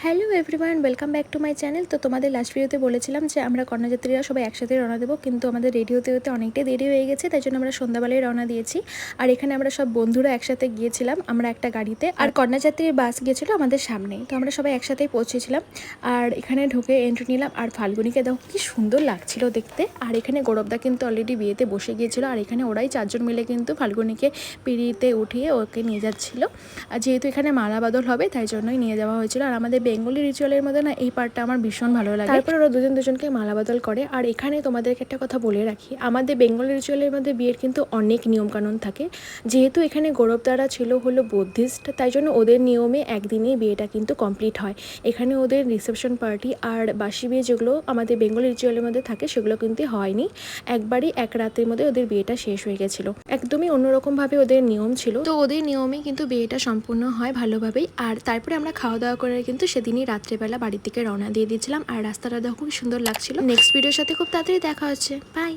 Hello everyone, welcome back to my channel. তো তোমাদের last ভিডিওতে বলেছিলাম যে আমরা কন্যাযাত্রীরা সবাই একসাথে রওনা দেবো, কিন্তু আমাদের রেডি হতে হতে অনেকটাই দেরি হয়ে গেছে, তাই জন্য আমরা সন্ধ্যাবেলায় রওনা দিয়েছি। আর এখানে আমরা সব বন্ধুরা একসাথে গিয়েছিলাম আমরা একটা গাড়িতে, আর কন্যাযাত্রীর বাস গিয়েছিলো আমাদের সামনেই। তো আমরা সবাই একসাথেই পৌঁছেছিলাম। আর এখানে ঢুকে এন্ট্রি নিলাম, আর ফাল্গুনিকে দেখো কি সুন্দর লাগছিল দেখতে। আর এখানে গৌরবদা কিন্তু অলরেডি বিয়েতে বসে গিয়েছিল, আর এখানে ওরাই চারজন মিলে কিন্তু ফাল্গুনিকে পিঁড়িতে উঠিয়ে ওকে নিয়ে যাচ্ছিলো। আর যেহেতু এখানে মালা বদল হবে তাই জন্যই নিয়ে যাওয়া হয়েছিল। আর আমাদের বেঙ্গলি রিচুয়ালের মধ্যে না এই পার্টটা আমার ভীষণ ভালো লাগে। তারপর ওরা দুজনকে মালা বদল করে। আর এখানে তোমাদেরকে একটা কথা বলে রাখি, আমাদের বেঙ্গলি রিচুয়ালের মধ্যে বিয়ের কিন্তু অনেক নিয়মকানুন থাকে। যেহেতু এখানে গৌরবদারা ছিল হলো বুদ্ধিস্ট, তাই জন্য ওদের নিয়মে একদিনেই বিয়েটা কিন্তু কমপ্লিট হয়। এখানে ওদের রিসেপশন পার্টি আর বাসি বিয়ে যেগুলো আমাদের বেঙ্গলি রিচুয়ালের মধ্যে থাকে সেগুলো কিন্তু হয়নি। একবারই এক রাতের মধ্যে ওদের বিয়েটা শেষ হয়ে গেছিল। একদমই অন্যরকমভাবে ওদের নিয়ম ছিল। তো ওদের নিয়মে কিন্তু বিয়েটা সম্পূর্ণ হয় ভালোভাবেই। আর তারপরে আমরা খাওয়া দাওয়া করে কিন্তু সেদিনই রাত্রেবেলা বাড়ির থেকে রওনা দিয়ে দিয়েছিলাম। আর রাস্তাটা দেখো খুব সুন্দর লাগছিল। নেক্সট ভিডিওর সাথে খুব তাড়াতাড়ি দেখা হচ্ছে। বাই।